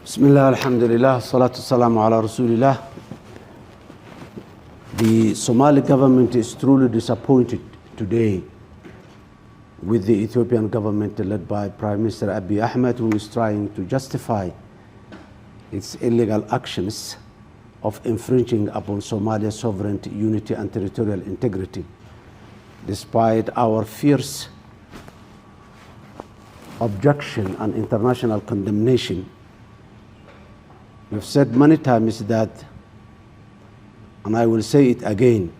بسم الله الحمد لله الصلاة والسلام على رسول الله. The Somali government is truly disappointed today with the Ethiopian government led by Prime Minister Abiy Ahmed, who is trying to justify its illegal actions of infringing upon Somalia's sovereignty, unity and territorial integrity. Despite our fierce objection and international condemnation, we've said many times that, and I will say it again,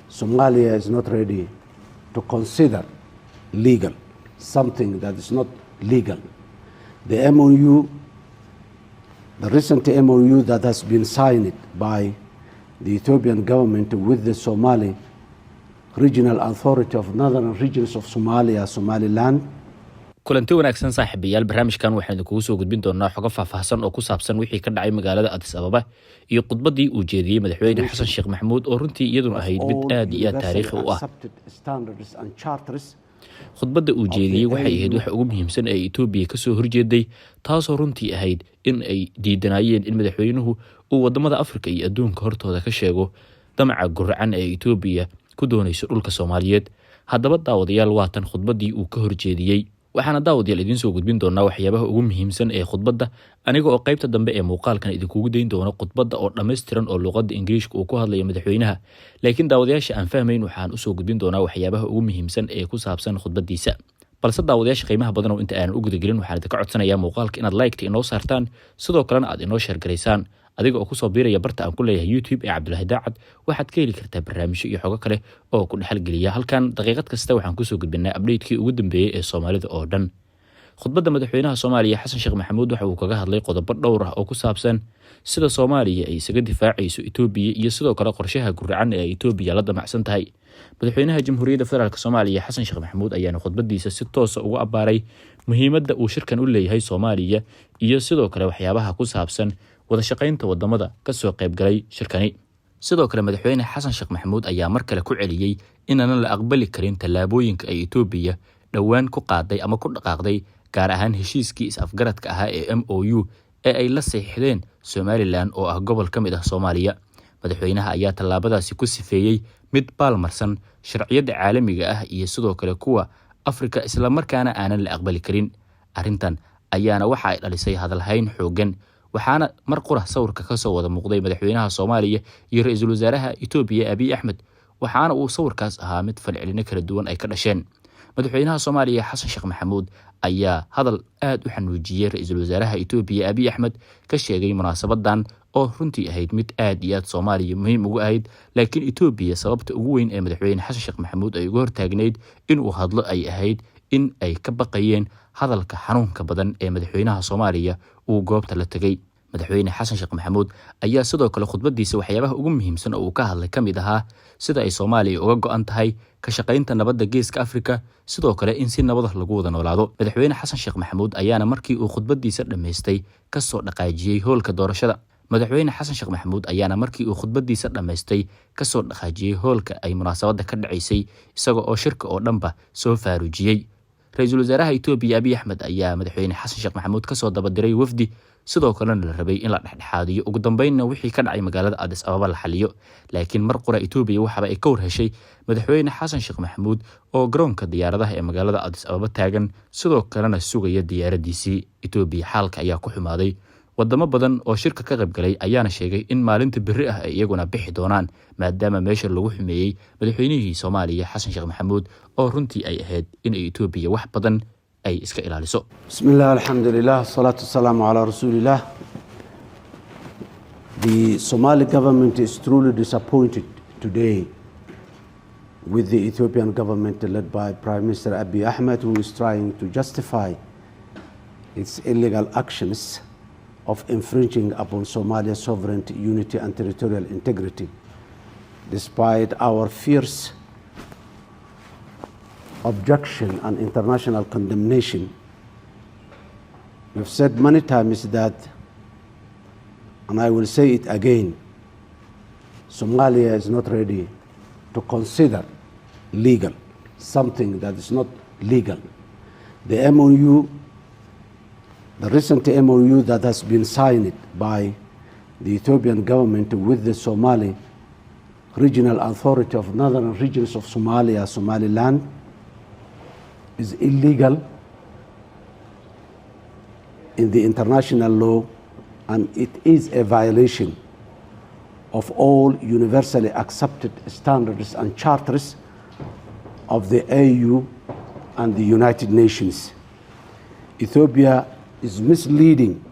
Somalia is not ready to consider legal something that is not legal. The MOU, the recent MOU that has been signed by the Ethiopian government with the Somali Regional Authority of Northern Regions of Somalia, Somaliland. kulanti wanaagsan saaxiibayaal, barnaamijkan waxaan idinkugu soo gudbin doonaa xogo faahfaahsan oo ku saabsan wixii ka dhacay magaalada Addis Ababa iyo khudbadii uu jeediyay madaxweyne xasan sheekh maxamuud oo runtii iyaduna ahayd mid aad iyo aad taariikhi u ah. khudbadda uu jeediyay waxay ahayd waxa ugu muhiimsan ee Itoobiya ka soo horjeeday, taasoo runtii ahayd in ay diidanayeen in madaxweynuhu uu wadamada Afrika iyo adduunka hortooda ka sheego damaca gurcan ee Itoobiya ku doonayso dhulka Soomaaliyeed. haddaba daawadayaal, waatan khudbadii uu ka horjeediyay. waxaana daawadayaal idin soo gudbin doonaa waxyaabaha ugu muhiimsan ee khudbadda, aniga oo qaybta dambe ee muuqaalkan idinkugu dayn doona khudbadda oo dhammaystiran oo luqadda Ingiriiska uu ku hadlayo madaxweynaha. laakiin daawadayaasha aan fahmayn waxaan u soo gudbin doonaa waxyaabaha ugu muhiimsan ee ku saabsan khudbaddiisa. balse daawadayaasha qiimaha badan oo inta aanan u gudagelin, waxaan idinka codsanayaa muuqaalka inaad like-ta inoo saartaan, sidoo kalena aad inoo share garaysaan. adiga oo ku soo biiraya barta aan ku leeyahay YouTube ee Cabdullaahi Daacad, waxaad ka heli kartaa barnaamijyo iyo xogo kale oo ku dhaxal geliya halkan. daqiiqad kasta waxaan ku soo gudbinaa update-kii ugu dambeeyay ee Soomaalida oo dhan. khudbadda madaxweynaha Soomaaliya xasan sheekh maxamuud waxa uu kaga hadlay qodobo dhowr ah oo ku saabsan sida Soomaaliya ay isaga difaacayso Itoobiya iyo sidoo kale qorshaha gurcan ee Itoobiya la damacsan tahay. madaxweynaha Jamhuuriyadda Federaalka Soomaaliya xasan sheekh maxamuud ayaana khudbaddiisa si toos ah ugu abaaray muhiimadda uu shirkan u leeyahay Soomaaliya iyo sidoo kale waxyaabaha ku saabsan wada shaqaynta wadamada ka soo qayb galay shirkani. sidoo kale madaxweyne xasan sheekh maxamuud ayaa mar kale ku celiyay inaan la aqbali karin tallaabooyinka ay Itoobiya dhawaan ku qaaday ama ku dhaqaaqday, gaar ahaan heshiiskii is-afgaradka ahaa ee MOU ee ay la saxiixdeen Somaliland oo ah gobol ka mid ah Soomaaliya. madaxweynaha ayaa tallaabadaasi ku sifeeyay mid baalmarsan sharciyada caalamiga ah iyo sidoo kale kuwa Afrika, isla markaana aanan la aqbali karin. arrintan ayaana waxa ay dhalisay hadalhayn xoogan, waxaana mar qura sawirka ka soo wada muuqday madaxweynaha Soomaaliya iyo ra'iisul wasaaraha Itoobiya Abiy Ahmed, waxaana uu sawirkaas ahaa mid falcelino kala duwan ay ka dhasheen. madaxweynaha Soomaaliya xasan sheekh maxamuud ayaa hadal aad u xanuujiyay ra'iisul wasaaraha Itoobiya Abiy Ahmed ka sheegay munaasabadan oo runtii ahayd mid aad iyo aad Soomaaliya muhiim ugu ahayd, laakiin Itoobiya sababta ugu weyn ee madaxweyne xasan sheekh maxamuud ay uga hortaagneyd in uu hadlo ay ahayd in ay ka baqayeen hadalka xanuunka badan ee madaxweynaha Soomaaliya uu goobta la tagay. madaxweyne xasan sheekh maxamuud ayaa sidoo kale khudbaddiisa waxyaabaha ugu muhiimsan oo uu ka hadlay ka mid ahaa sida ay Soomaaliya uga go'an tahay ka shaqaynta nabadda geeska Afrika, sidoo kale in si nabad ah lagu wada noolaado. madaxweyne xasan sheekh maxamuud ayaana markii uu khudbaddiisa dhameystay ka soo dhaqaajiyay hoolka doorashada. madaxweyne xasan sheekh maxamuud ayaana markii uu khudbaddiisa dhameystay ka soo dhaqaajiyay hoolka ay munaasabadda ka dhacaysay, isaga oo shirka oo dhanba soo faaruujiyay. ra'iisul wasaaraha Itoobiya Abiy Ahmed ayaa madaxweyne xasan sheekh maxamuud ka soo dabadiray wafdi, sidoo kalena la rabay in la dhexdhexaadiyo, ugu dambeynna wixii ka dhacay magaalada Addis Ababa la xaliyo. laakiin mar qura Itoobiya waxba ay ka warheshay madaxweyne xasan sheekh maxamuud oo garoonka diyaaradaha ee magaalada Addis Ababa taagan, sidoo kalena sugaya diyaaradiisii. Itoobiya xaalka ayaa ku xumaaday. wadamo badan oo shirka ka qayb galay ayaana sheegay in maalinta berri ah ay iyaguna bixi doonaan, maadaama meesha lagu xumeeyay madaxweynihii Soomaaliya xasan sheekh maxamuud oo runtii ay ahayd in Itoobiya wax badan ay iska ilaaliso. Bismillah, alhamdulillah, salatu wassalamu ala rasulillah. The Somali government is truly disappointed today with the Ethiopian government led by Prime Minister Abiy Ahmed, who is trying to justify its illegal actions of infringing upon Somalia's sovereignty, unity and territorial integrity. Despite our fierce objection and international condemnation, we've said many times that, and I will say it again, Somalia is not ready to consider legal something that is not legal. The MOU The recent MOU that has been signed by the Ethiopian government with the Somali Regional Authority of Northern Regions of Somalia, Somaliland, is illegal in the international law, and it is a violation of all universally accepted standards and charters of the AU and the United Nations. Ethiopia is misleading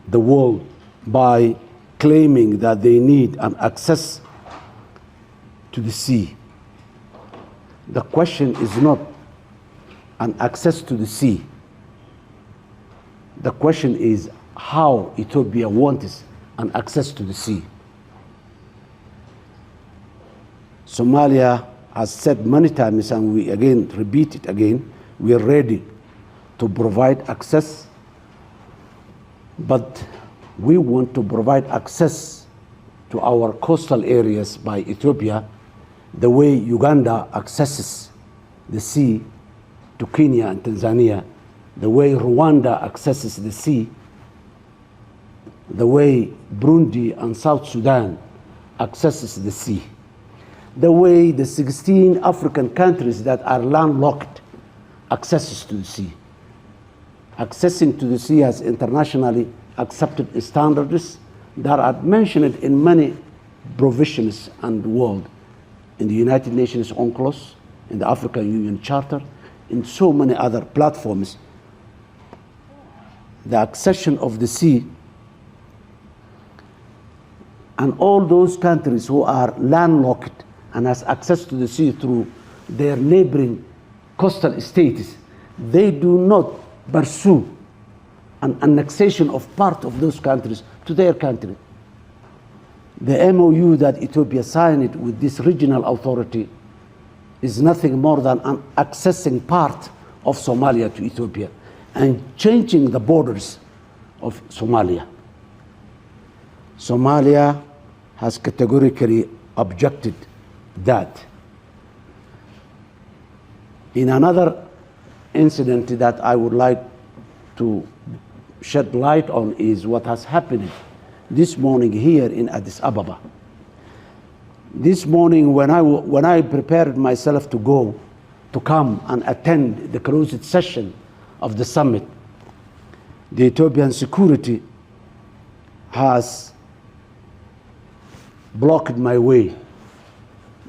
the world by claiming that they need an access to the sea. The question is not an access to the sea. The question is how Ethiopia wants an access to the sea. Somalia has said many times, and we again repeat it again, we are ready to provide access, but we want to provide access to our coastal areas by Ethiopia the way Uganda accesses the sea to Kenya and Tanzania, the way Rwanda accesses the sea, the way Burundi and South Sudan accesses the sea, the way the 16 African countries that are landlocked accesses to the sea. Accessing to the sea has internationally accepted standards that are mentioned in many provisions and world, in the United Nations UNCLOS, in the African Union Charter, in so many other platforms. The accession of the sea, and all those countries who are landlocked and has access to the sea through their neighboring coastal states, they do not pursue an annexation of part of those countries to their country. The MOU that Ethiopia signed with this regional authority is nothing more than an accessing part of Somalia to Ethiopia and changing the borders of Somalia. Somalia has categorically objected that. In another incident that I would like to shed light on is what has happened this morning here in Addis Ababa. This morning when I prepared myself to come and attend the closed session of the summit, the Ethiopian security has blocked my way.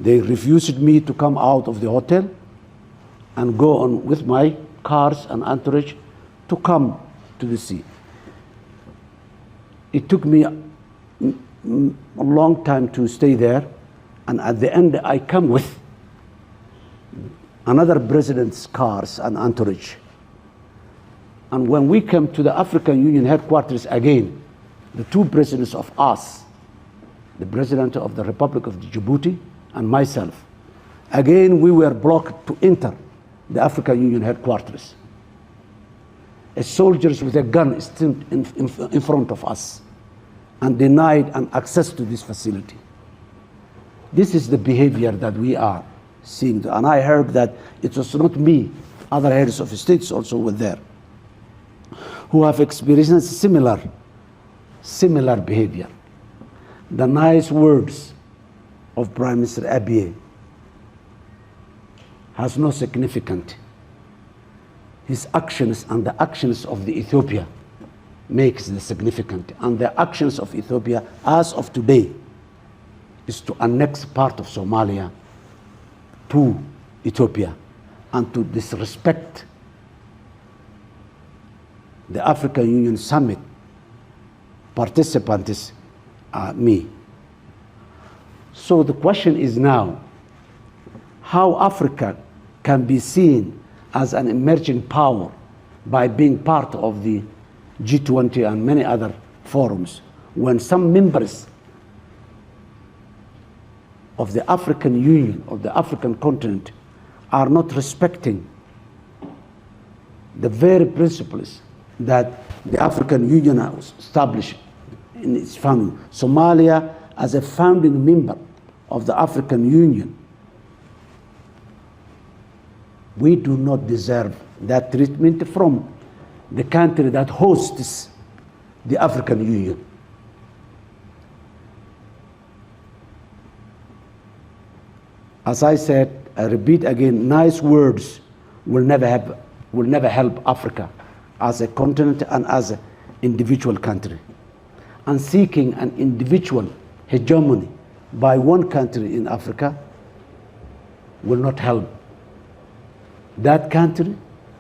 They refused me to come out of the hotel and go on with my cars and entourage to come to the sea. It took me a long time to stay there, and at the end I come with another president's cars and entourage. And when we came to the African Union headquarters again, the two presidents of us, the president of the Republic of Djibouti and myself, again we were blocked to enter the African Union headquarters. Soldiers with a gun stood in front of us and denied an access to this facility. This is the behavior that we are seeing. And I heard that it was not me, other heads of states also were there, who have experienced similar behavior. The nice words of Prime Minister Abiy has no significance. His actions and the actions of the Ethiopia makes the significant. And the actions of Ethiopia as of today is to annex part of Somalia to Ethiopia and to disrespect the African Union Summit participants, me. So the question is now, how Africa can be seen as an emerging power by being part of the G20 and many other forums, when some members of the African Union, of the African continent, are not respecting the very principles that the African Union has established in its founding. Somalia, as a founding member of the African Union, we do not deserve that treatment from the country that hosts the African Union. As I said, I repeat again, nice words will never help Africa as a continent and as an individual country. And seeking an individual hegemony by one country in Africa will not help that country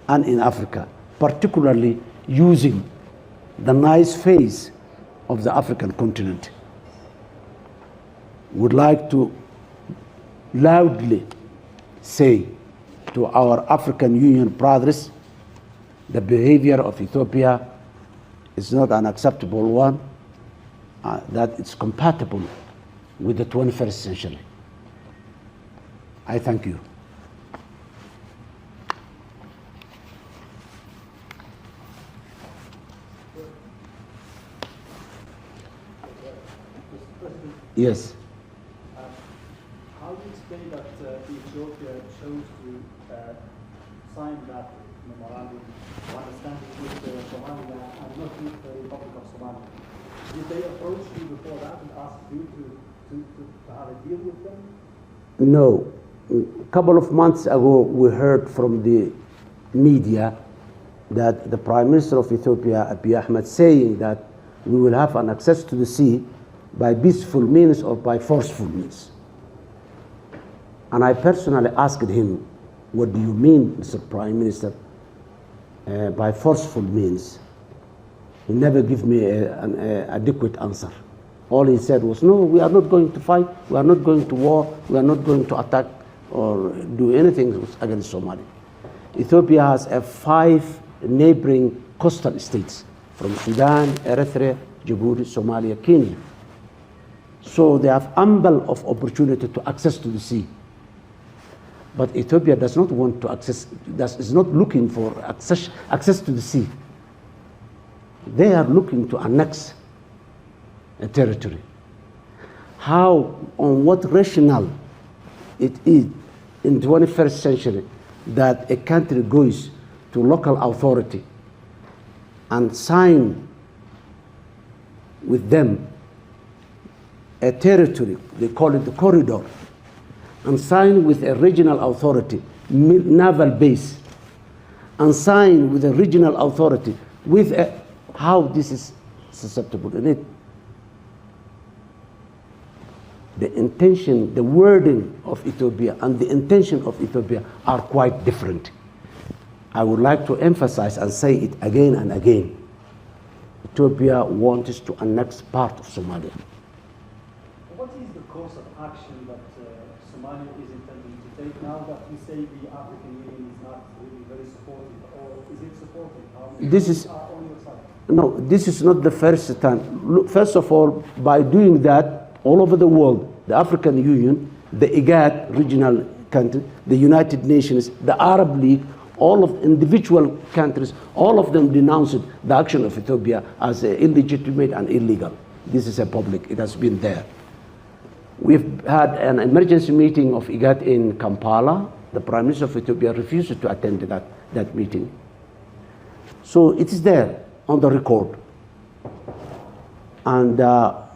and in Africa, particularly using the nice face of the African continent. Would like to loudly say to our African Union brothers, the behavior of Ethiopia is not an acceptable one, that it's compatible with the 21st century. I thank you. Yes. How do you explain that Ethiopia chose to sign that memorandum of understanding with Somalia and not with the Republic of Somalia? Did they approach you before that and ask you to have a deal with them? No. A couple of months ago, we heard from the media that the Prime Minister of Ethiopia, Abiy Ahmed, saying that we will have an access to the sea by peaceful means or by forceful means. And I personally asked him, what do you mean, Mr. Prime Minister, by forceful means? He never gave me an adequate answer. All he said was, no, we are not going to fight, we are not going to war, we are not going to attack or do anything against Somalia. Ethiopia has 5 neighboring coastal states from Sudan, Eritrea, Djibouti, Somalia, Kenya. So they have ample of opportunity to access to the sea. But Ethiopia does not want to access, is not looking for access to the sea. They are looking to annex a territory. How, on what rationale it is in the 21st century that a country goes to local authority and sign with them a territory, they call it the corridor, and sign with a regional authority, naval base, and sign with a regional authority with a, how this is susceptible in it. The intention, the wording of Ethiopia and the intention of Ethiopia are quite different. I would like to emphasize and say it again and again. Ethiopia wants to annex part of Somalia. What is the course of action that Somalia is intending to take now that you say the African Union is not really very supportive, or is it supportive? This is, are on your side? no, this is not the first time. Look, first of all, by doing that, all over the world, the African Union, the IGAD regional country, the United Nations, the Arab League, all of individual countries, all of them denounced the action of Ethiopia as illegitimate and illegal. This is a public, it has been there. We've had an emergency meeting of IGAD in Kampala. The Prime Minister of Ethiopia refused to attend that meeting. So it is there on the record. And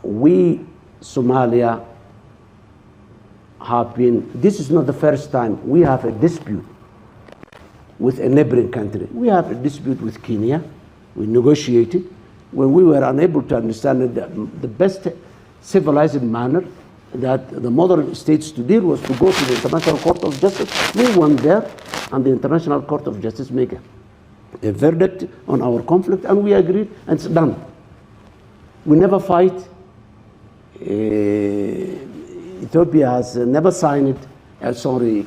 we, Somalia, have been, this is not the first time we have a dispute with a neighboring country. We have a dispute with Kenya. We negotiated. When we were unable to understand the best civilized manner that the modern states to deal was to go to the International Court of Justice. We went there, and the International Court of Justice made a verdict on our conflict, and we agreed, and it's done. We never fight. Ethiopia has never signed it,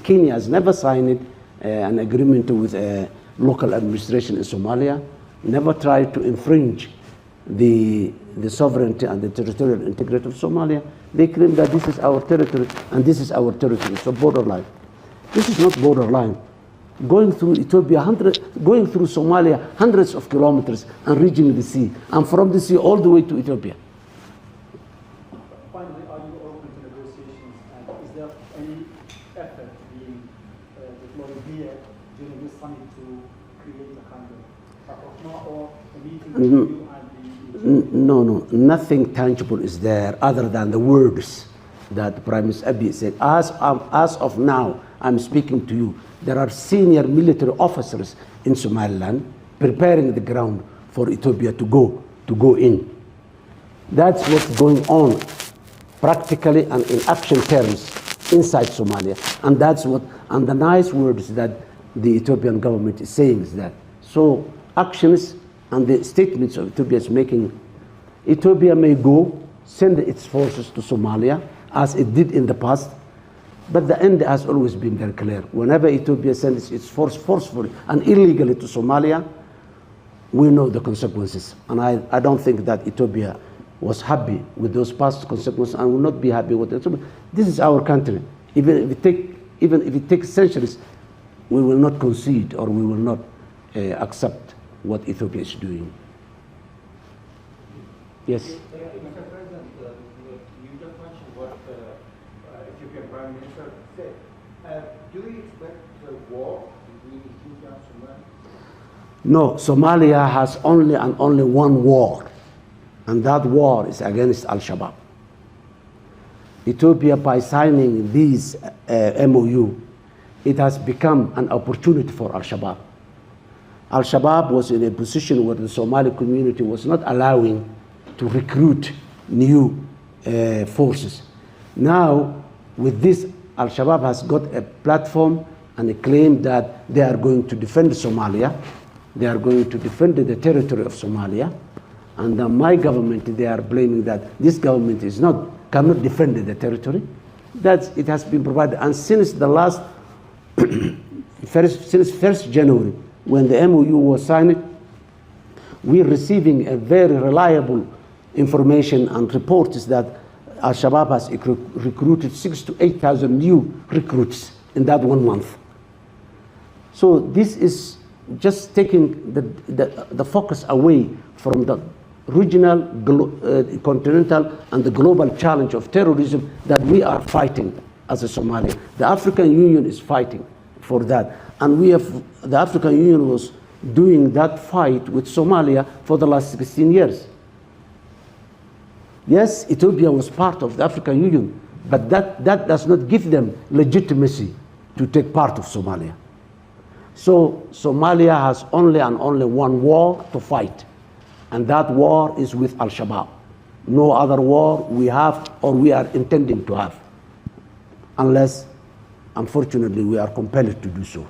Kenya has never signed an agreement with a local administration in Somalia, never tried to infringe the sovereignty and the territorial integrity of Somalia. They claim that this is our territory and this is our territory, so borderline. This is not borderline. Going through Ethiopia, going through Somalia, hundreds of kilometers and reaching the sea, and from the sea all the way to Ethiopia. Finally, are you open to negotiations, and is there any effort being deployed here during this summit to create a kind of you and the No, nothing tangible is there other than the words that Prime Minister Abiy said. As of now, I'm speaking to you, there are senior military officers in Somaliland preparing the ground for Ethiopia to go in. That's what's going on practically and in action terms inside Somalia. And that's what, and the nice words that the Ethiopian government is saying is that. So actions and the statements of Ethiopia is making, Ethiopia may go, send its forces to Somalia, as it did in the past, but the end has always been very clear. Whenever Ethiopia sends its force forcefully and illegally to Somalia, we know the consequences. And I don't think that Ethiopia was happy with those past consequences and will not be happy with it. This is our country. Even if it takes centuries, we will not concede or we will not accept what Ethiopia is doing. Yes? Mr. President, you just mentioned what Ethiopian Prime Minister said. Do you expect a war between Ethiopia and Somalia? No, Somalia has only and only one war, and that war is against Al-Shabaab. Ethiopia, by signing these MOU, it has become an opportunity for Al-Shabaab. Al-Shabaab was in a position where the Somali community was not allowing to recruit new forces. Now, with this, Al-Shabaab has got a platform and a claim that they are going to defend Somalia. They are going to defend the territory of Somalia. And my government, they are blaming that this government cannot defend the territory. It has been provided. And since the last, since 1st January, when the MOU was signed, we're receiving a very reliable information and reports that Al-Shabaab has recruited 6,000 to 8,000 new recruits in that 1 month. So this is just taking the focus away from the regional, continental, and the global challenge of terrorism that we are fighting as a Somalia. The African Union is fighting for that. And the African Union was doing that fight with Somalia for the last 16 years. Yes, Ethiopia was part of the African Union, but that does not give them legitimacy to take part of Somalia. So Somalia has only and only one war to fight, and that war is with Al-Shabaab. No other war we have or we are intending to have, unless, unfortunately, we are compelled to do so.